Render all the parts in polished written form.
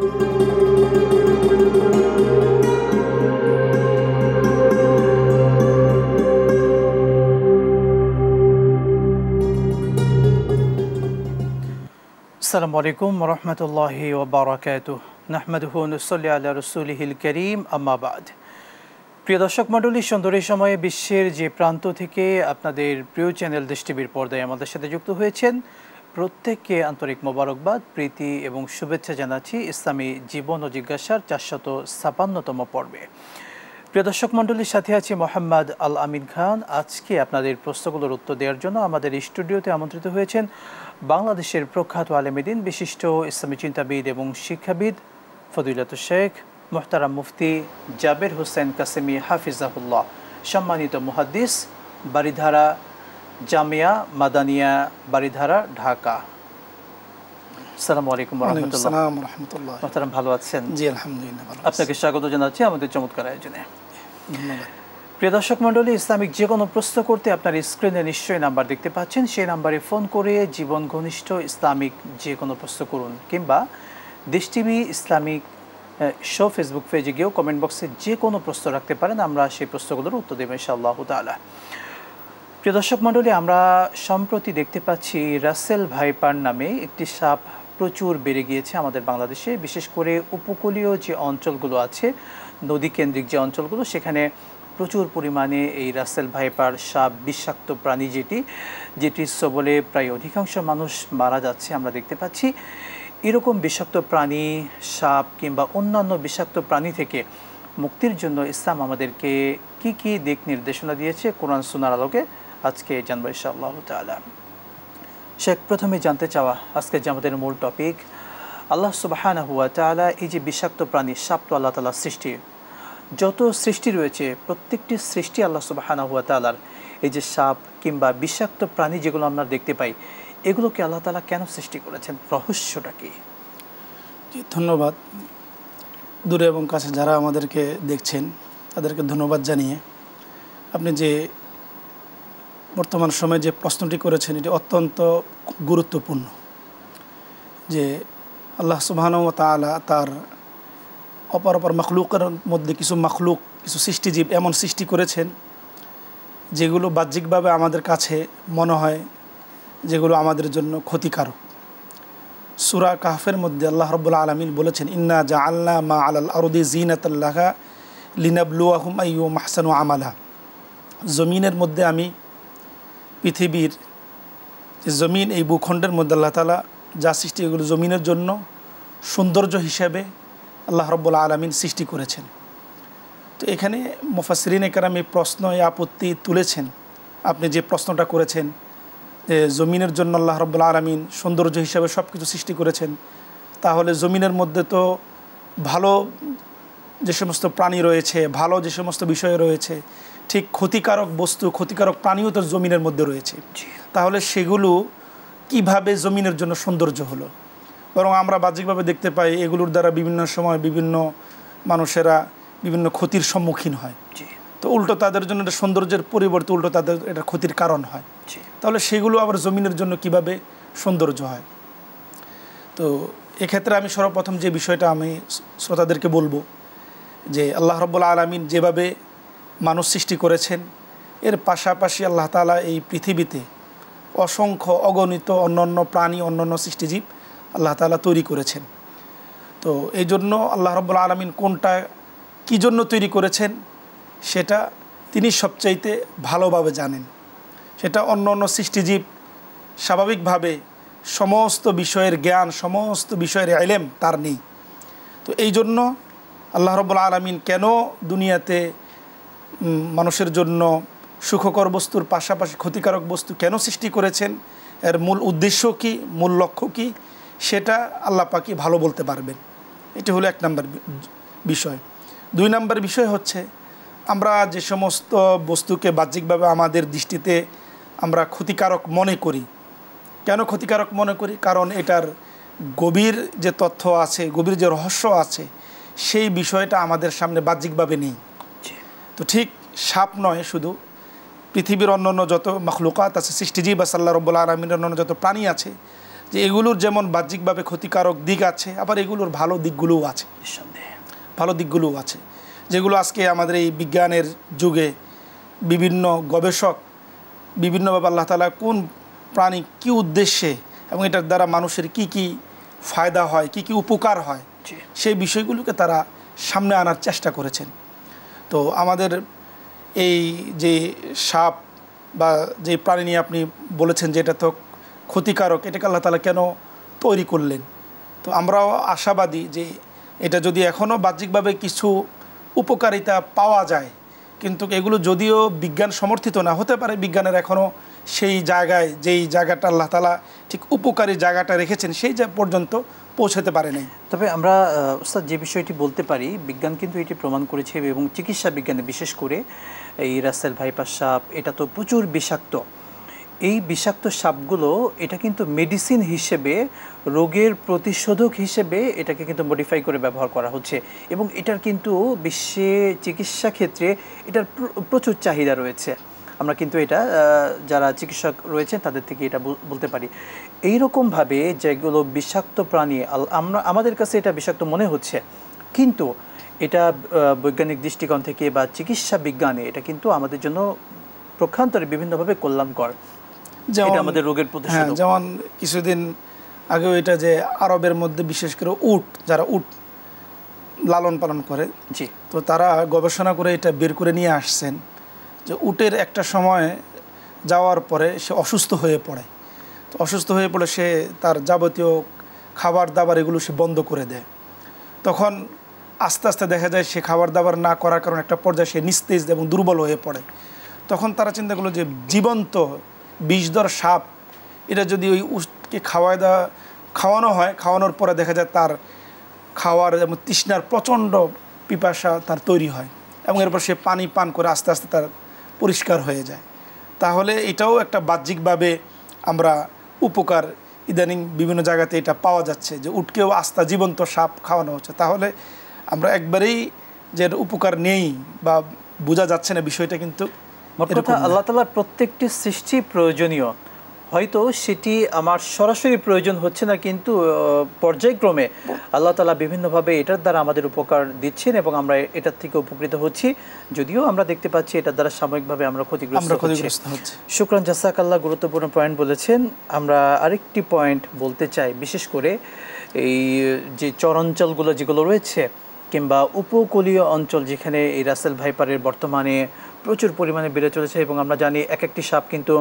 আসসালামু আলাইকুম ওয়া রাহমাতুল্লাহি ওয়া বারাকাতুহু নাহমাদুহু ওয়া নুসাল্লি আলা রাসূলিহিল কারীম আম্মা বাদ। প্রিয় দর্শক মণ্ডলী, সুন্দর এই সময়ে বিশ্বের যে প্রান্ত থেকে আপনাদের প্রিয় চ্যানেল দেশ টিভির পর্দায় আমাদের সাথে যুক্ত হয়েছেন, প্রত্যেককে আন্তরিক মোবারকবাদ, প্রীতি এবং শুভেচ্ছা জানাচ্ছি ইসলামী জীবন ও জিজ্ঞাসার 456তম পর্বে। প্রিয় দর্শক মণ্ডলীর সাথে আছি মোহাম্মদ আল আমিন খান। আজকে আপনাদের প্রশ্নগুলোর উত্তর দেওয়ার জন্য আমাদের স্টুডিওতে আমন্ত্রিত হয়েছেন বাংলাদেশের প্রখ্যাত আলেমদিন, বিশিষ্ট ইসলামী চিন্তাবিদ এবং শিক্ষাবিদ ফদিলাতুল শেখ মুহতারাম মুফতি জাবের হোসেন কাসেমি হাফিজাহুল্লাহ, সম্মানিত মুহাদ্দিস, বারিধারা জামিয়া মাদানিয়া বারিধারা, ঢাকা। আসসালামু আলাইকুম ওয়া রাহমাতুল্লাহ। মুহতারাম, ভালো আছেন? জি আলহামদুলিল্লাহ ভালো। আপনাকে স্বাগত জানাচ্ছি আমাদের চমৎকার আয়োজনে। ধন্যবাদ। প্রিয় দর্শক মণ্ডলী, ইসলামিক যে কোনো প্রশ্ন করতে আপনার স্ক্রিনে নিশ্চয়ই নাম্বার দেখতে পাচ্ছেন, সেই নাম্বারে ফোন করে জীবন ঘনিষ্ঠ ইসলামিক যে কোনো প্রশ্ন করুন, কিংবা দেশ টিভি ইসলামিক শো ফেসবুক পেজে গিয়েও কমেন্ট বক্সে যে কোনো প্রশ্ন রাখতে পারেন, আমরা সেই প্রশ্নগুলোর উত্তর দেব ইনশাআল্লাহ তাআলা। প্রিয় দর্শক মণ্ডলী, আমরা সম্প্রতি দেখতে পাচ্ছি রাসেল ভাইপার নামে একটি সাপ প্রচুর বেড়ে গিয়েছে আমাদের বাংলাদেশে। বিশেষ করে উপকূলীয় যে অঞ্চলগুলো আছে, নদী কেন্দ্রিক যে অঞ্চলগুলো, সেখানে প্রচুর পরিমাণে এই রাসেল ভাইপার সাপ, বিষাক্ত প্রাণী যেটি সবলে প্রায় অধিকাংশ মানুষ মারা যাচ্ছে আমরা দেখতে পাচ্ছি। এরকম বিষাক্ত প্রাণী, সাপ কিংবা অন্যান্য বিষাক্ত প্রাণী থেকে মুক্তির জন্য ইসলাম আমাদেরকে কি কি দিক নির্দেশনা দিয়েছে কোরআন সুন্নাহর আলোকে, আজকে জানবো ইনশাআল্লাহ তাআলা। শেখ, প্রথমে জানতে চাওয়া আজকে যে আমাদের মূল টপিক, আল্লাহ সুবহানাহু ওয়া তাআলা এই যে বিষাক্ত প্রাণী সাপ, তো আল্লাহ তাআলার সৃষ্টি, যত সৃষ্টি রয়েছে প্রত্যেকটি সৃষ্টি আল্লাহ সুবহানাহু ওয়া তাআলার। এই যে সাপ কিংবা বিষাক্ত প্রাণী যেগুলো আমরা দেখতে পাই, এগুলোকে আল্লাহ তাআলা কেন সৃষ্টি করেছেন, রহস্যটা কি? ধন্যবাদ। দূরে এবং কাছে যারা আমাদেরকে দেখছেন তাদেরকে ধন্যবাদ জানিয়ে, আপনি যে বর্তমান সময়ে যে প্রশ্নটি করেছেন এটি অত্যন্ত গুরুত্বপূর্ণ। যে আল্লাহ সুবহানাহু ওয়া তাআলা তার অপর মখলুকের মধ্যে কিছু সৃষ্টিজীব এমন সৃষ্টি করেছেন যেগুলো বাহ্যিকভাবে আমাদের কাছে মনে হয় যেগুলো আমাদের জন্য ক্ষতিকারক। সূরা কাহফের মধ্যে আল্লাহ রাব্বুল আলামিন বলেছেন, ইন্না জাআলনা মা আলাল আরদি জিনাতাল লাহা লিনাবলুয়াহুম আইয়ুহুম আহসানু আমালা। জমিনের মধ্যে আমি, পৃথিবীর যে জমিন, এই ভূখণ্ডের মধ্যে আল্লাহ তাআলা যা সৃষ্টি, এগুলো জমিনের জন্য সৌন্দর্য হিসাবে আল্লাহ রাব্বুল আলামিন সৃষ্টি করেছেন। তো এখানে মুফাসসিরিনে কেরাম এই প্রশ্ন, এই আপত্তি তুলেছেন। আপনি যে প্রশ্নটা করেছেন যে জমিনের জন্য আল্লাহ রাব্বুল আলামিন সৌন্দর্য হিসাবে সব কিছু সৃষ্টি করেছেন, তাহলে জমিনের মধ্যে তো ভালো যে সমস্ত প্রাণী রয়েছে, ভালো যে সমস্ত বিষয় রয়েছে, ঠিক ক্ষতিকারক বস্তু, ক্ষতিকারক প্রাণীও তো জমিনের মধ্যে রয়েছে। তাহলে সেগুলো কিভাবে জমিনের জন্য সৌন্দর্য হলো? বরং আমরা বাহ্যিকভাবে দেখতে পাই এগুলোর দ্বারা বিভিন্ন সময় বিভিন্ন মানুষেরা বিভিন্ন ক্ষতির সম্মুখীন হয়। তো উল্টো তাদের জন্য এটা সৌন্দর্যের পরিবর্তে উল্টো তাদের এটা ক্ষতির কারণ হয়। তাহলে সেগুলো আবার জমিনের জন্য কিভাবে সৌন্দর্য হয়? তো এক্ষেত্রে আমি সর্বপ্রথম যে বিষয়টা আমি শ্রোতাদেরকে বলবো, যে আল্লাহ রাব্বুল আলামিন যেভাবে মানুষ সৃষ্টি করেছেন, এর পাশাপাশি আল্লাহ তাআলা এই পৃথিবীতে অসংখ্য অগণিত অন্যান্য প্রাণী, অন্যান্য সৃষ্টিজীব আল্লাহ তাআলা তৈরি করেছেন। তো এই জন্য আল্লাহ রাব্বুল আলামিন কোনটা কী জন্য তৈরি করেছেন সেটা তিনি সবচাইতে ভালোভাবে জানেন। সেটা অন্য অন্য সৃষ্টিজীব স্বাভাবিকভাবে সমস্ত বিষয়ের জ্ঞান, সমস্ত বিষয়ের ইলম তার নেই। তো এই জন্য আল্লাহ রাব্বুল আলামিন কেন দুনিয়াতে মানুষের জন্য সুখকর বস্তুর পাশাপাশি ক্ষতিকারক বস্তু কেন সৃষ্টি করেছেন, এর মূল উদ্দেশ্য কী, মূল লক্ষ্য কী, সেটা আল্লাহ পাকই ভালো বলতে পারবেন। এটি হলো এক নম্বর বিষয়। দুই নম্বর বিষয় হচ্ছে, আমরা যে সমস্ত বস্তুকে বাহ্যিকভাবে আমাদের দৃষ্টিতে আমরা ক্ষতিকারক মনে করি, কেন ক্ষতিকারক মনে করি? কারণ এটার গভীর যে তথ্য আছে, গভীর যে রহস্য আছে, সেই বিষয়টা আমাদের সামনে বাহ্যিকভাবে নেই। তো ঠিক সাপ নয়, শুধু পৃথিবীর অন্যান্য যত মখলুকাত আছে, সৃষ্টিজীব আছে, আল্লাহ রাব্বুল আলামিনের অন্যান্য যত প্রাণী আছে, যে এগুলোর যেমন বাহ্যিকভাবে ক্ষতিকারক দিক আছে, আবার এগুলোর ভালো দিকগুলোও আছে, ভালো দিকগুলোও আছে, যেগুলো আজকে আমাদের এই বিজ্ঞানের যুগে বিভিন্ন গবেষক বিভিন্নভাবে আল্লাহ তাআলা কোন প্রাণী কী উদ্দেশ্যে এবং এটার দ্বারা মানুষের কি কি ফায়দা হয়, কি কি উপকার হয়, সেই বিষয়গুলোকে তারা সামনে আনার চেষ্টা করেছেন। তো আমাদের এই যে সাপ বা যে প্রাণী নিয়ে আপনি বলেছেন যে এটা তো ক্ষতিকারক, এটাকে আল্লাহ তাআলা কেন তৈরি করলেন? তো আমরাও আশাবাদী যে এটা যদি এখনও বাহ্যিকভাবে কিছু উপকারিতা পাওয়া যায়, কিন্তু এগুলো যদিও বিজ্ঞান সমর্থিত না হতে পারে, বিজ্ঞানের এখনও সেই জায়গায় যেই জায়গাটা আল্লাহ তাআলা ঠিক উপকারী জায়গাটা রেখেছেন সেই পর্যন্ত পৌঁছাতে পারে নাই। তবে আমরা ওস্তাদ যে বিষয়টি বলতে পারি, বিজ্ঞান কিন্তু এটি প্রমাণ করেছে এবং চিকিৎসা বিজ্ঞানে বিশেষ করে এই রাসেল ভাইপার সাপ এটা তো প্রচুর বিষাক্ত। এই বিষাক্ত সাপগুলো এটা কিন্তু মেডিসিন হিসেবে, রোগের প্রতিষেধক হিসেবে এটাকে কিন্তু মডিফাই করে ব্যবহার করা হচ্ছে এবং এটার কিন্তু বিশ্বে চিকিৎসা ক্ষেত্রে এটার প্রচুর চাহিদা রয়েছে। আমরা কিন্তু এটা যারা চিকিৎসক রয়েছেন তাদের থেকে এটা বলতে পারি। এইরকমভাবে যেগুলো বিষাক্ত প্রাণী আমাদের কাছে এটা বিষাক্ত মনে হচ্ছে, কিন্তু এটা বৈজ্ঞানিক দৃষ্টিকোণ থেকে বা চিকিৎসা বিজ্ঞানে এটা কিন্তু আমাদের জন্য প্রক্ষান্তরে বিভিন্নভাবে কল্যাণকর। যেমন আমাদের রোগের প্রতিষেধক, যেমন কিছুদিন আগেও এটা যে আরবের মধ্যে বিশেষ করে উট, যারা উট লালন পালন করে, তো তারা গবেষণা করে এটা বের করে নিয়ে আসছেন যে উটের একটা সময় যাওয়ার পরে সে অসুস্থ হয়ে পড়ে। তো অসুস্থ হয়ে পড়ে সে তার যাবতীয় খাবার দাবার এগুলো সে বন্ধ করে দেয়। তখন আস্তে আস্তে দেখা যায় সে খাবার দাবার না করার কারণে একটা পর্যায়ে সে নিস্তেজ এবং দুর্বল হয়ে পড়ে। তখন তারা চিন্তা করলো যে জীবন্ত বিষধর সাপ এটা যদি ওই উটকে খাওয়ানো হয়, খাওয়ানোর পরে দেখা যায় তার খাওয়ার এবং তৃষ্ণার প্রচণ্ড পিপাসা তার তৈরি হয় এবং এরপর সে পানি পান করে আস্তে আস্তে তার পরিষ্কার হয়ে যায়। তাহলে এটাও একটা বাহ্যিকভাবে আমরা উপকার ইদানিং বিভিন্ন জায়গাতে এটা পাওয়া যাচ্ছে যে উটকেও আস্তা জীবন্ত সাপ খাওয়ানো হচ্ছে। তাহলে আমরা একবারেই যে উপকার নেই বা বোঝা যাচ্ছে না বিষয়টা, কিন্তু আল্লাহ তাআলার প্রত্যেকটি সৃষ্টি প্রয়োজনীয়। হয়তো সেটি আমার সরাসরি প্রয়োজন হচ্ছে না, কিন্তু পর্যায়ক্রমে আল্লাহ তাআলা বিভিন্নভাবে এটার দ্বারা আমাদের উপকার দিচ্ছেন এবং আমরা এটার থেকে উপকৃত হচ্ছি, যদিও আমরা দেখতে পাচ্ছি এটার দ্বারা সাময়িকভাবে আমরা ক্ষতিগ্রস্ত হচ্ছি। শুকরান, জাযাকাল্লাহ, গুরুত্বপূর্ণ পয়েন্ট বলেছেন। আমরা আরেকটি পয়েন্ট বলতে চাই, বিশেষ করে এই যে চরাঞ্চলগুলো যেগুলো রয়েছে কিংবা উপকূলীয় অঞ্চল যেখানে এই রাসেল ভাইপারের বর্তমানে প্রচুর পরিমাণে বেড়ে চলেছে এবং আমরা জানি এক একটি সাপ কিন্তু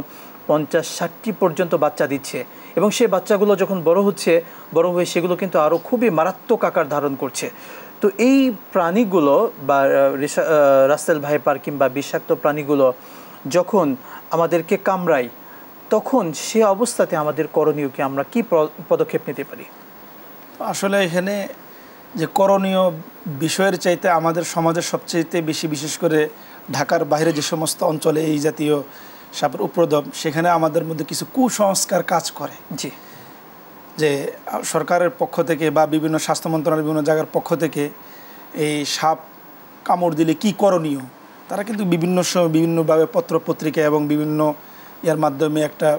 50-60টি পর্যন্ত বাচ্চা দিচ্ছে এবং সেই বাচ্চাগুলো যখন বড় হয়ে সেগুলো কিন্তু আরও খুবই মারাত্মক আকার ধারণ করছে। তো এই প্রাণীগুলো বা রাসেল ভাইপার কিংবা বিষাক্ত প্রাণীগুলো যখন আমাদেরকে কামড়ায়, তখন সে অবস্থাতে আমাদের করণীয় কি, আমরা কি পদক্ষেপ নিতে পারি? আসলে এখানে যে করণীয় বিষয়ের চাইতে আমাদের সমাজের সবচেয়ে বেশি, বিশেষ করে ঢাকার বাইরে যে সমস্ত অঞ্চলে এই জাতীয় সাপের উপদ্রব, সেখানে আমাদের মধ্যে কিছু কুসংস্কার কাজ করে। যে সরকারের পক্ষ থেকে বা বিভিন্ন স্বাস্থ্য মন্ত্রণালয়ের বিভিন্ন জায়গার পক্ষ থেকে এই সাপ কামড় দিলে কি করণীয়, তারা কিন্তু বিভিন্ন সময় বিভিন্নভাবে পত্রপত্রিকা এবং বিভিন্ন ইয়ার মাধ্যমে একটা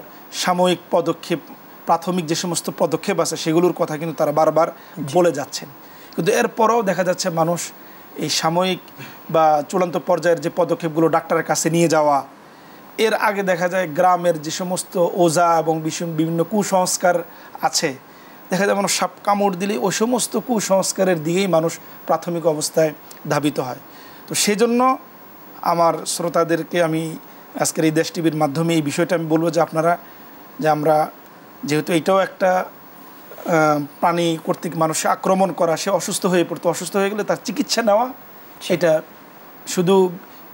সাময়িক পদক্ষেপ, প্রাথমিক যে সমস্ত পদক্ষেপ আছে সেগুলোর কথা কিন্তু তারা বারবার বলে যাচ্ছেন। কিন্তু এরপরেও দেখা যাচ্ছে মানুষ এই সাময়িক বা চূড়ান্ত পর্যায়ের যে পদক্ষেপগুলো ডাক্তারের কাছে নিয়ে যাওয়া, এর আগে দেখা যায় গ্রামের যে সমস্ত ওঝা এবং বিভিন্ন কুসংস্কার আছে, দেখা যায় মানুষ সাপ কামড় দিলে ওই সমস্ত কুসংস্কারের দিকেই মানুষ প্রাথমিক অবস্থায় ধাবিত হয়। তো সেজন্য আমার শ্রোতাদেরকে আমি আজকের এই দেশ টিভির মাধ্যমে এই বিষয়টা আমি বলবো যে আমরা যেহেতু এটাও একটা প্রাণী কর্তৃক মানুষে আক্রমণ করা, সে অসুস্থ হয়ে পড়তো, অসুস্থ হয়ে গেলে তার চিকিৎসা নেওয়া এটা শুধু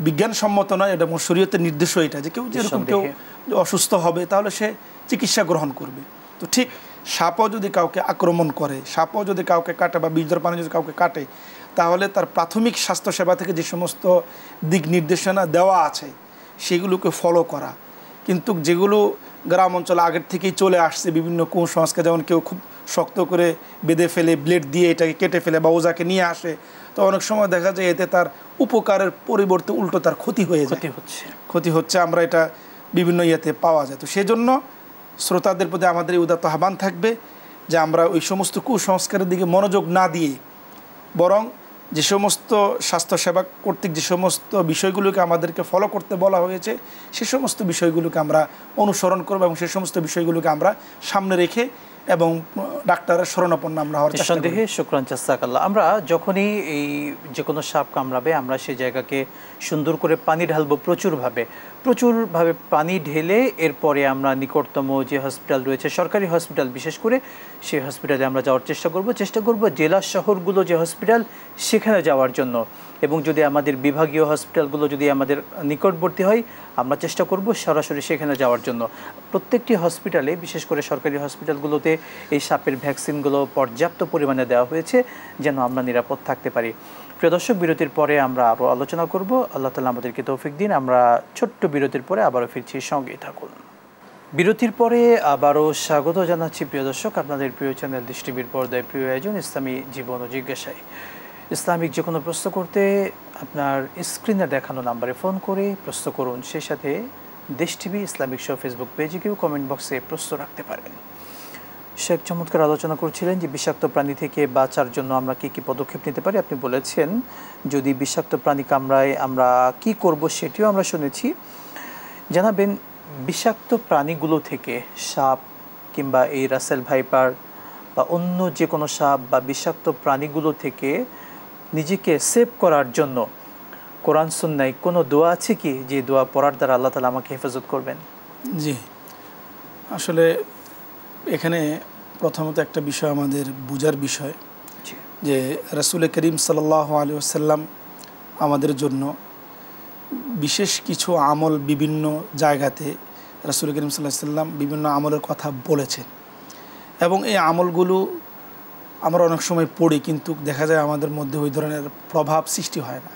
বিজ্ঞানসম্মত নয়, এটা শরীয়তের নির্দেশও এটা যে কেউ যেরকম কেউ অসুস্থ হবে তাহলে সে চিকিৎসা গ্রহণ করবে। তো ঠিক সাপও যদি কাউকে আক্রমণ করে, সাপও যদি কাউকে কাটে বা বিষধর প্রাণী যদি কাউকে কাটে, তাহলে তার প্রাথমিক স্বাস্থ্যসেবা থেকে যে সমস্ত দিক নির্দেশনা দেওয়া আছে সেগুলোকে ফলো করা। কিন্তু যেগুলো গ্রাম অঞ্চলে আগের থেকেই চলে আসছে বিভিন্ন কুসংস্কার, যেমন কেউ খুব শক্ত করে বেঁধে ফেলে, ব্লেড দিয়ে এটাকে কেটে ফেলে বা ওজাকে নিয়ে আসে, তো অনেক সময় দেখা যায় এতে তার উপকারের পরিবর্তে উল্টো তার ক্ষতি হয়ে যায়, ক্ষতি হচ্ছে। আমরা এটা বিভিন্ন ইয়েতে পাওয়া যায়। তো সেজন্য শ্রোতাদের প্রতি আমাদের এই উদাত্ত আহ্বান থাকবে যে আমরা ওই সমস্ত কুসংস্কারের দিকে মনোযোগ না দিয়ে বরং যে সমস্ত স্বাস্থ্যসেবা কর্তৃক যে সমস্ত বিষয়গুলোকে আমাদেরকে ফলো করতে বলা হয়েছে সে সমস্ত বিষয়গুলোকে আমরা অনুসরণ করব এবং সে সমস্ত বিষয়গুলোকে আমরা সামনে রেখে এবং ডাক্তারের শরণাপন্ন আমরা হওয়ার চেষ্টা করব। নিঃসন্দেহে শুকরান জাযাকাল্লাহ। আমরা যখনই এই যে কোনো সাপ কামড়াবে আমরা সেই জায়গাকে সুন্দর করে পানি ঢালবো, প্রচুরভাবে পানি ঢেলে এরপরে আমরা নিকটতম যে হসপিটাল রয়েছে, সরকারি হসপিটাল বিশেষ করে, সেই হসপিটালে আমরা যাওয়ার চেষ্টা করব জেলা শহরগুলো যে হসপিটাল সেখানে যাওয়ার জন্য। এবং যদি আমাদের বিভাগীয় হসপিটালগুলো যদি আমাদের নিকটবর্তী হয় আমরা চেষ্টা করব সরাসরি সেখানে যাওয়ার জন্য। প্রত্যেকটি হসপিটালে, বিশেষ করে সরকারি হসপিটালগুলোতে এই সাপের ভ্যাকসিনগুলো পর্যাপ্ত পরিমাণে দেওয়া হয়েছে যেন আমরা নিরাপদ থাকতে পারি। প্রিয় দর্শক, বিরতির পরে আমরা আরও আলোচনা করব। আল্লাহ তাআলা আমাদেরকে তৌফিক দিন। আমরা ছোট্ট বিরতির পরে আবারও ফিরছি, সঙ্গেই থাকুন। বিরতির পরে আবারও স্বাগত জানাচ্ছি প্রিয় দর্শক, আপনাদের প্রিয় চ্যানেল দেশ টিভির পর্দায় প্রিয় আয়োজন ইসলামী জীবন ও জিজ্ঞাসায়। ইসলামিক যে কোনো প্রশ্ন করতে আপনার স্ক্রিনে দেখানো নাম্বারে ফোন করে প্রশ্ন করুন। সেই সাথে দেশ টিভি ইসলামিক শো ফেসবুক পেজে কেউ কমেন্ট বক্সে প্রশ্ন রাখতে পারেন। শেখ চমৎকার আলোচনা করছিলেন যে বিষাক্ত প্রাণী থেকে বাঁচার জন্য আমরা কী কী পদক্ষেপ নিতে পারি। আপনি বলেছেন যদি বিষাক্ত প্রাণী কামড়ায় আমরা কি করব সেটিও আমরা শুনেছি। জানাবেন বিষাক্ত প্রাণীগুলো থেকে, সাপ কিংবা এই রাসেল ভাইপার বা অন্য যে কোনো সাপ বা বিষাক্ত প্রাণীগুলো থেকে নিজেকে সেভ করার জন্য কোরআন সুন্নাহয় কোনো দোয়া আছে কি, যে দোয়া পড়ার দ্বারা আল্লাহ তাআলা আমাকে হেফাজত করবেন? জি, আসলে এখানে প্রথমত একটা বিষয় আমাদের বুঝার বিষয় যে রাসূল করিম সাল্লাল্লাহু আলাইহি ওয়াসাল্লাম আমাদের জন্য বিশেষ কিছু আমল বিভিন্ন জায়গাতে রাসূল করিম সাল্লাল্লাহু আলাইহি ওয়াসাল্লাম বিভিন্ন আমলের কথা বলেছেন এবং এই আমলগুলো আমরা অনেক সময় পড়ি কিন্তু দেখা যায় আমাদের মধ্যে ওই ধরনের প্রভাব সৃষ্টি হয় না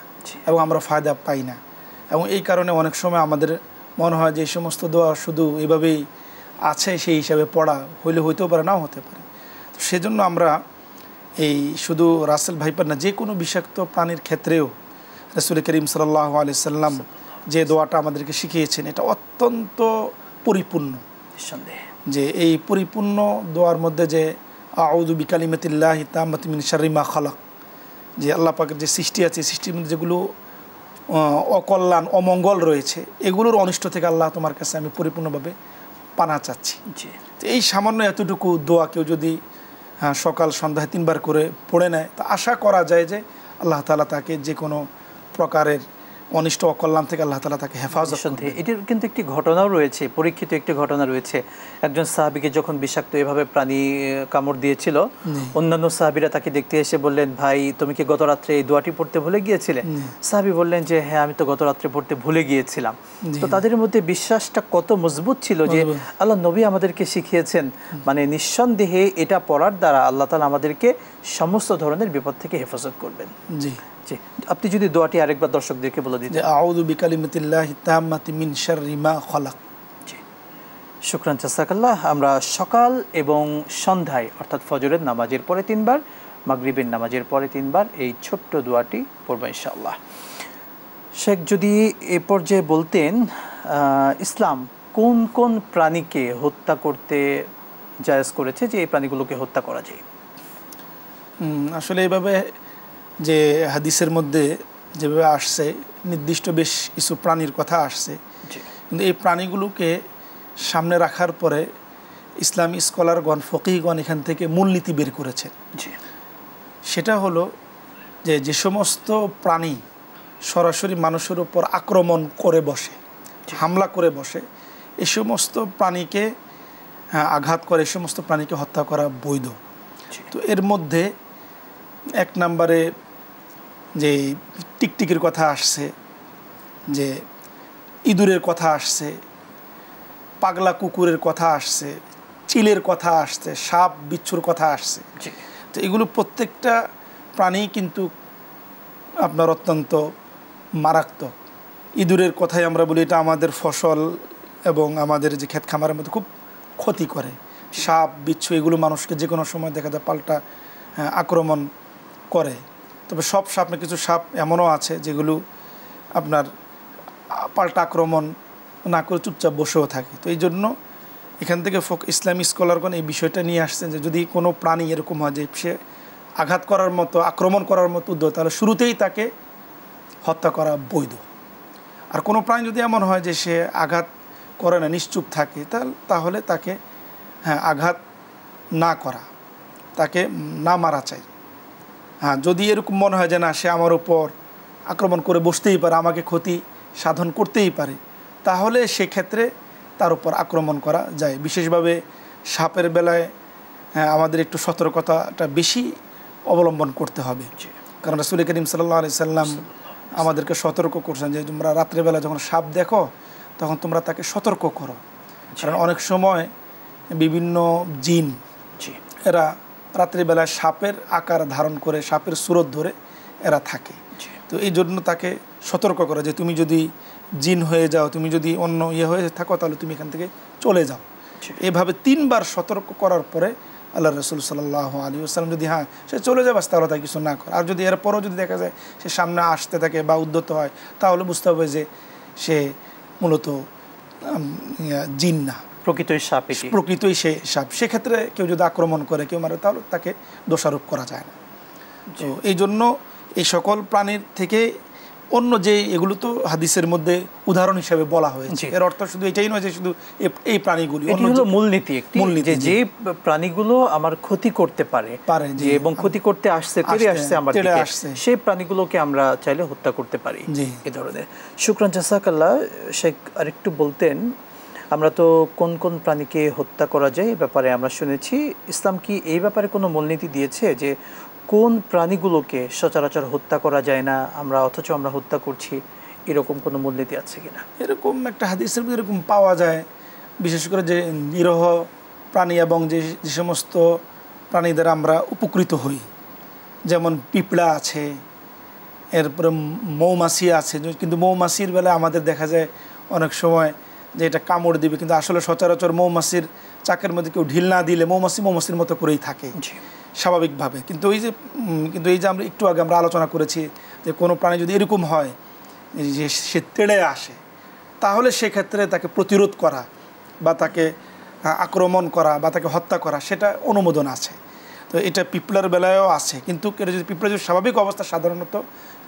এবং আমরা ফায়দা পাই না। এবং এই কারণে অনেক সময় আমাদের মনে হয় যে এই সমস্ত দোয়া শুধু এভাবেই আছে, সেই হিসাবে পড়া হইলে হইতেও পারে, নাও হতে পারে। তো সেজন্য আমরা এই শুধু রাসেল ভাইপার না, যে কোনো বিষাক্ত প্রাণীর ক্ষেত্রেও রাসূল করিম সাল্লাল্লাহু আলাইহি সাল্লাম যে দোয়াটা আমাদেরকে শিখিয়েছেন এটা অত্যন্ত পরিপূর্ণ। যে এই পরিপূর্ণ দোয়ার মধ্যে যে আউযু বিকালিমাতিল্লাহি তাম্মাতি মিন শাররি মা খালাক, যে আল্লাহ পাকের যে সৃষ্টি আছে, সৃষ্টির মধ্যে যেগুলো অকল্যাণ অমঙ্গল রয়েছে এগুলোর অনিষ্ট থেকে আল্লাহ তোমার কাছে আমি পরিপূর্ণভাবে পানা চাচ্ছি। তো এই সামান্য এতটুকু দোয়া কেউ যদি সকাল সন্ধ্যায় 3 বার করে পড়ে নেয় তা আশা করা যায় যে আল্লাহ তাআলা তাকে যে কোনো প্রকারের অনিষ্ট অকল্যাণ থেকে আল্লাহ তাআলা তাকে হেফাজত করবেন। এটির কিন্তু একটি ঘটনাও রয়েছে, পরীক্ষিত একটি ঘটনা রয়েছে। একজন সাহাবীকে যখন বিষাক্ত এভাবে প্রাণী কামড় দিয়েছিল, অন্যান্য সাহাবীরা তাকে দেখতে এসে বললেন, ভাই তুমি কি গত রাত্রে এই দোয়াটি পড়তে ভুলে গিয়েছিলে? সাহাবী বললেন যে হ্যাঁ, আমি তো গত রাত্রে পড়তে ভুলে গিয়েছিলাম। তো তাদের মধ্যে বিশ্বাসটা কত মজবুত ছিল যে আল্লাহ নবী আমাদেরকে শিখিয়েছেন, মানে নিঃসন্দেহে এটা পড়ার দ্বারা আল্লাহ তাআলা আমাদেরকে সমস্ত ধরনের বিপদ থেকে হেফাজত করবেন। জি, আপনি যদি দোয়াটি আরেকবার দর্শকদেরকে বলে দিতেন। আউযু বিকালিমাতিল্লাহি তাম্মাতি মিন শাররি মা খালাক। জি, শুকরান জাযাকাল্লাহ। আমরা সকাল এবং সন্ধ্যায় অর্থাৎ ফজরের নামাজের পরে 3 বার, মাগরিবের নামাজের পরে 3 বার এই ছোট্ট দোয়াটি পড়ব ইনশাআল্লাহ। শেখ যদি এ পর্যায়ে বলতেন ইসলাম কোন কোন প্রাণীকে হত্যা করতে জায়েজ করেছে, যে এই প্রাণীগুলোকে হত্যা করা যায়? আসলে এইভাবে যে হাদিসের মধ্যে যেভাবে আসছে নির্দিষ্ট বেশ কিছু প্রাণীর কথা আসছে, কিন্তু এই প্রাণীগুলোকে সামনে রাখার পরে ইসলামী স্কলারগণ ফকিহগণ এখান থেকে মূলনীতি বের করেছেন। সেটা হলো যে যে সমস্ত প্রাণী সরাসরি মানুষের উপর আক্রমণ করে বসে, হামলা করে বসে, এই সমস্ত প্রাণীকে আঘাত করে, এই সমস্ত প্রাণীকে হত্যা করা বৈধ। তো এর মধ্যে 1 নম্বরে যে টিকটিকির কথা আসছে, যে ইঁদুরের কথা আসছে, পাগলা কুকুরের কথা আসছে, চিলের কথা আসছে, সাপ বিচ্ছুর কথা আসছে। তো এগুলো প্রত্যেকটা প্রাণী কিন্তু আপনার অত্যন্ত মারাত্মক। ইঁদুরের কথাই আমরা বলি এটা আমাদের ফসল এবং আমাদের যে ক্ষেত খামারের মধ্যে খুব ক্ষতি করে। সাপ বিচ্ছু এগুলো মানুষকে যে কোনো সময় দেখা যায় পাল্টা আক্রমণ করে। তবে সব সাপ না, কিছু সাপ এমনও আছে যেগুলো আপনার পাল্টা আক্রমণ না করে চুপচাপ বসেও থাকে। তো এই জন্য এখান থেকে ইসলামী স্কলারগণ এই বিষয়টা নিয়ে আসছেন যে যদি কোনো প্রাণী এরকম হয় যে সে আঘাত করার মতো, আক্রমণ করার মতো উদ্যোগ, তাহলে শুরুতেই তাকে হত্যা করা বৈধ। আর কোনো প্রাণী যদি এমন হয় যে সে আঘাত করে না, নিশ্চুপ থাকে, তাহলে তাকে আঘাত না করা, তাকে না মারা চাই। যদি এরকম মনে হয় যে না, সে আমার উপর আক্রমণ করে বসতেই পারে, আমাকে ক্ষতি সাধন করতেই পারে, তাহলে সেক্ষেত্রে তার উপর আক্রমণ করা যায়। বিশেষভাবে সাপের বেলায় আমাদের একটু সতর্কতাটা বেশি অবলম্বন করতে হবে, কারণ রাসূল করিম সাল্লাল্লাহু আলাইহি সাল্লাম আমাদেরকে সতর্ক করছেন যে তোমরা রাত্রেবেলা যখন সাপ দেখো তখন তোমরা তাকে সতর্ক করো, কারণ অনেক সময় বিভিন্ন জিন এরা রাত্রিবেলায় সাপের আকার ধারণ করে, সাপের সুরত ধরে এরা থাকে। তো এই জন্য তাকে সতর্ক করা যে তুমি যদি জিন হয়ে যাও, তুমি যদি অন্য হয়ে থাকো, তাহলে তুমি এখান থেকে চলে যাও। এভাবে 3 বার সতর্ক করার পরে আল্লাহ রাসূল সাল্লাল্লাহু আলাইহি ওয়াসাল্লাম যদি সে চলে যাবে তাহলে তাকে কিছু না করে, আর যদি এরপরও যদি দেখা যায় সে সামনে আসতে থাকে বা উদ্যত হয়, তাহলে বুঝতে হবে যে সে মূলত জিন না, প্রকৃতই সে সাপ। সেক্ষেত্রে কেউ যদি আক্রমণ করে, কেউ মারে, তাহলে তাকে দোষারোপ করা যায় না। তো এই জন্য এই সকল প্রাণীর থেকে অন্য যে এগুলো তো হাদিসের মধ্যে উদাহরণ হিসেবে বলা হয়েছে, এর অর্থ শুধু এটাই নয় যে শুধু এই প্রাণীগুলি, মূলনীতি যে প্রাণীগুলো আমার ক্ষতি করতে পারে এবং ক্ষতি করতে আসছে, তেড়ে আসছে আমার দিকে, সেই প্রাণীগুলোকে আমরা চাইলে হত্যা করতে পারি এই ধরনের। শুকরান, জাযাকাল্লাহ। শেখ আরেকটু বলতেন, আমরা তো কোন কোন প্রাণীকে হত্যা করা যায় এই ব্যাপারে আমরা শুনেছি, ইসলাম কি এই ব্যাপারে কোনো মূলনীতি দিয়েছে যে কোন প্রাণীগুলোকে সচরাচর হত্যা করা যায় না অথচ আমরা হত্যা করছি, এরকম কোনো মূলনীতি আছে কিনা? এরকম একটা হাদিসের মধ্যে এরকম পাওয়া যায়, বিশেষ করে যে নিরহ প্রাণী এবং যে সমস্ত প্রাণী দ্বারা আমরা উপকৃত হই, যেমন পিঁপড়া আছে, এরপরে মৌমাছি আছে। কিন্তু মৌমাছির বেলায় আমাদের দেখা যায় অনেক সময় যে এটা কামড় দিবে, কিন্তু আসলে সচরাচর মৌমাছির চাকের মধ্যে কেউ ঢিল না দিলে মৌমাছির মতো করেই থাকে স্বাভাবিকভাবে। কিন্তু এই যে আমরা একটু আগে আমরা আলোচনা করেছি যে কোনো প্রাণী যদি এরকম হয় যে সে তেড়ে আসে, তাহলে সেক্ষেত্রে তাকে প্রতিরোধ করা বা তাকে আক্রমণ করা বা তাকে হত্যা করা, সেটা অনুমোদন আছে। তো এটা পিঁপড়ার বেলায়ও আছে। কিন্তু যদি পিঁপড়া যদি স্বাভাবিক অবস্থা সাধারণত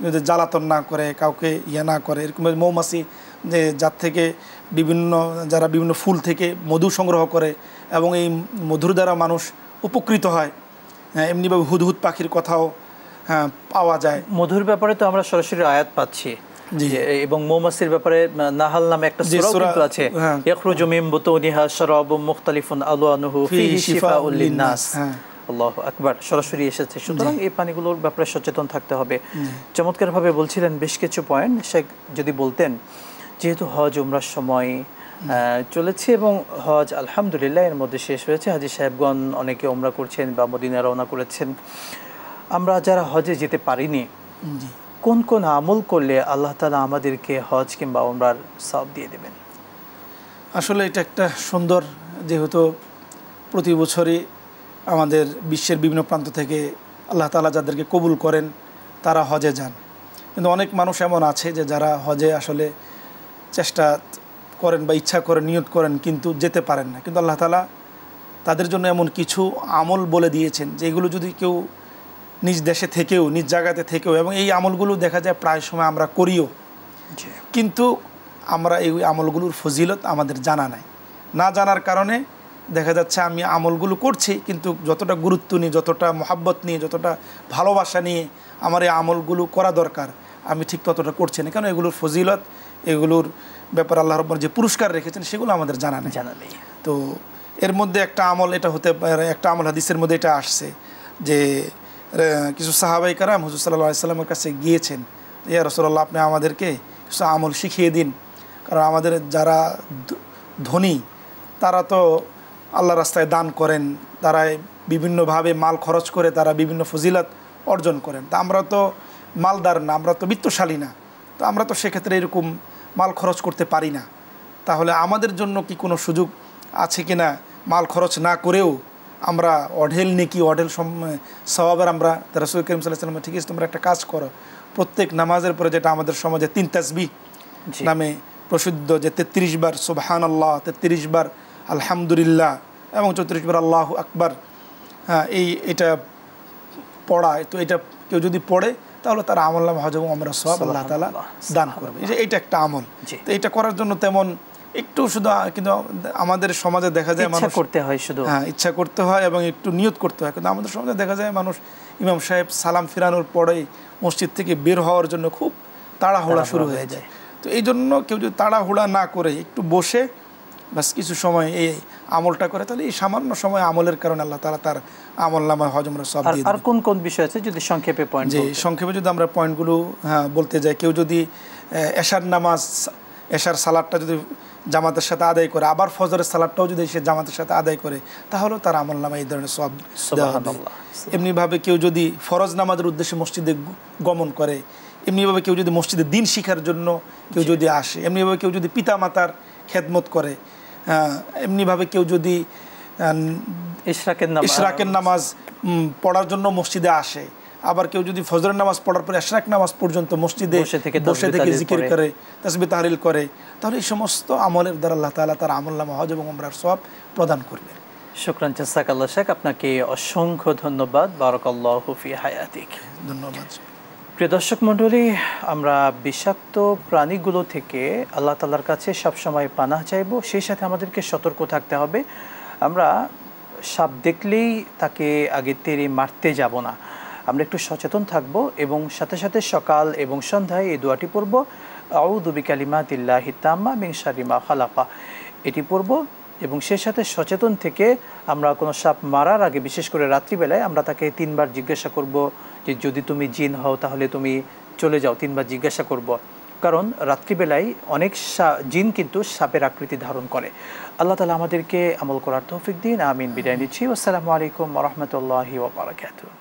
যদি জ্বালাতন না করে, কাউকে না করে, এরকম মৌমাছি যে যার থেকে যারা বিভিন্ন ফুল থেকে মধু সংগ্রহ করে এবং এই মধুর দ্বারা মানুষ উপকৃত হয়, এমনিভাবে হুদহুদ পাখির কথাও পাওয়া যায়। মধুর ব্যাপারে তো আমরা সরাসরি আয়াত পাচ্ছি, এবং মৌমাছির ব্যাপারে নাহাল নামে একটা সূরা কিন্তু আছে, ইয়াখরুজু মিন বুতুনিহা শারাবুম মুখতালিফুন আলওয়ানুহু ফীহি শিফাউল লিন-নাস। আল্লাহু আকবার, সরাসরি এসেছে। সুতরাং এই প্রাণীগুলোর ব্যাপারে সচেতন থাকতে হবে। চমৎকারভাবে বলছিলেন বেশ কিছু পয়েন্ট। শেখ যদি বলতেন, যেহেতু হজ উমরার সময় চলেছে এবং হজ আলহামদুলিল্লাহ এর মধ্যে শেষ হয়েছে, হাজী সাহেবগণ অনেকে উমরা করছেন বা মদিনা রওনা করেছেন, আমরা যারা হজে যেতে পারিনি কোন কোন আমল করলে আল্লাহ তাআলা আমাদেরকে হজ কিংবা উমরার সওয়াব দিয়ে দেবেন? আসলে এটা একটা সুন্দর, যেহেতু প্রতি বছরই আমাদের বিশ্বের বিভিন্ন প্রান্ত থেকে আল্লাহ তাআলা যাদেরকে কবুল করেন তারা হজে যান, কিন্তু অনেক মানুষ এমন আছে যে যারা হজে আসলে চেষ্টা করেন বা ইচ্ছা করেন, নিয়ত করেন, কিন্তু যেতে পারেন না। কিন্তু আল্লাহ তাআলা তাদের জন্য এমন কিছু আমল বলে দিয়েছেন যে এগুলো যদি কেউ নিজ দেশে থেকেও, নিজ জায়গাতে থেকেও, এবং এই আমলগুলো দেখা যায় প্রায় সময় আমরা করিও, কিন্তু আমরা এই আমলগুলোর ফজিলত আমাদের জানা নাই। না জানার কারণে দেখা যাচ্ছে আমি আমলগুলো করছি, কিন্তু যতটা গুরুত্ব নিয়ে, যতটা মহাব্বত নিয়ে, যতটা ভালোবাসা নিয়ে আমার এই আমলগুলো করা দরকার, আমি ঠিক ততটা করছি না। কেন? এগুলোর ফজিলত, এগুলোর ব্যাপারে আল্লাহ রাব্বুল যে পুরস্কার রেখেছেন সেগুলো আমাদের জানা নেই। তো এর মধ্যে একটা আমল এটা হতে পারে, একটা আমল হাদিসের মধ্যে এটা আসছে যে কিছু সাহাবাই কারাম হুজুর সাল্লাল্লাহু আলাইহি সাল্লামের কাছে গিয়েছেন, ইয়া রাসূলুল্লাহ আপনি আমাদেরকে কিছু আমল শিখিয়ে দিন, কারণ আমাদের যারা ধনী তারা তো আল্লাহ রাস্তায় দান করেন, তারা বিভিন্নভাবে মাল খরচ করে তারা বিভিন্ন ফজিলত অর্জন করেন, তা আমরা তো মালদার না, আমরা তো বিত্তশালী না, তো আমরা তো সেক্ষেত্রে এরকম মাল খরচ করতে পারি না। তাহলে আমাদের জন্য কি কোনো সুযোগ আছে কি না মাল খরচ না করেও আমরা অঢেল নেকি, অঢেল সওয়াবের আমরা রাসূল করিম সাল্লাল্লাহু আলাইহি ওয়াসাল্লাম, ঠিক আছে তোমরা একটা কাজ করো, প্রত্যেক নামাজের পরে, যেটা আমাদের সমাজে 3 তাসবিহ নামে প্রসিদ্ধ, যে 33 বার সুবহানাল্লাহ, 33 বার আলহামদুলিল্লাহ এবং 34 বার আল্লাহু আকবার, হ্যাঁ এটা পড়া, তো এটা কেউ যদি পড়ে তাহলে তার আমলনামা হজ এবং ওমরার সওয়াব আল্লাহ তাআলা দান করবে। এটা একটা আমল। তো এটা করার জন্য তেমন একটু শুধু, কিন্তু আমাদের সমাজে দেখা যায় মানুষ করতে হয় শুধু, হ্যাঁ ইচ্ছা করতে হয় এবং একটু নিয়ত করতে হয়, কিন্তু আমাদের সমাজে দেখা যায় মানুষ ইমাম সাহেব সালাম ফিরানোর পরেই মসজিদ থেকে বের হওয়ার জন্য খুব তাড়াহুড়া শুরু হয়ে যায়। তো এই জন্য কেউ যদি তাড়াহুড়া না করে একটু বসে বাস কিছু সময় এই আমলটা করে, তাহলে এই সামান্য সময় আমলের কারণে আল্লাহ তাআলা তার আমলনামায় হজ ওমরা সওয়াব দিয়ে দেন। আর কোন কোন বিষয় আছে যদি সংক্ষেপে পয়েন্ট যে সংক্ষেপে যদি আমরা পয়েন্টগুলো বলতে যাই, কেউ যদি এশার সালাদটা যদি জামাতের সাথে আদায় করে, আবার ফজরের সালাদটাও যদি সে জামাতের সাথে আদায় করে, তাহলেও তার আমলনামায় এই ধরনের সওয়াব দেওয়া হবে। এমনিভাবে কেউ যদি ফরজ নামাজের উদ্দেশ্যে মসজিদে গমন করে, এমনিভাবে কেউ যদি মসজিদে দিন শিখার জন্য কেউ যদি আসে, এমনিভাবে কেউ যদি পিতা মাতার খেদমত করে, এমনিভাবে কেউ যদি ইশরাকের নামাজ পড়ার জন্য মসজিদে আসে, আবার কেউ যদি ফজরের নামাজ পড়ার পরে ইশরাক নামাজ পর্যন্ত মসজিদে বসে থেকে জিকির করে, তাসবিহ তাহলিল করে, তাহলে এই সমস্ত আমলের দ্বারা আল্লাহ তাআলা তার আমলনামা হজ এবং ওমরার সওয়াব প্রদান করবেন। শুকরান জাযাকাল্লাহ শেখ, আপনাকে অসংখ্য ধন্যবাদ। বারাকাল্লাহু ফি হায়াতিক। ধন্যবাদ। প্রিয় দর্শক মণ্ডলী, আমরা বিষাক্ত প্রাণীগুলো থেকে আল্লাহ তাআলার কাছে সবসময় পানাহ চাইব, সেই সাথে আমাদেরকে সতর্ক থাকতে হবে। আমরা সাপ দেখলেই তাকে আগে তেড়ে মারতে যাব না, আমরা একটু সচেতন থাকব এবং সাথে সাথে সকাল এবং সন্ধ্যায় এই দোয়াটি পড়ব, আউযু বিকালিমাতিল্লাহি তাম্মা মিন শাররি মা খালাকা, এটি পড়ব। এবং সেই সাথে সচেতন থেকে আমরা কোনো সাপ মারার আগে, বিশেষ করে রাত্রিবেলায়, আমরা তাকে 3 বার জিজ্ঞাসা করব যে যদি তুমি জিন হও তাহলে তুমি চলে যাও, 3 বার জিজ্ঞাসা করব। কারণ রাত্রিবেলায় অনেক জিন কিন্তু সাপের আকৃতি ধারণ করে। আল্লাহ তাআলা আমাদেরকে আমল করার তৌফিক দিন। আমিন। বিদায় নিচ্ছি। আসসালামু আলাইকুম ওয়া রাহমাতুল্লাহি ওয়া বারাকাতুহু।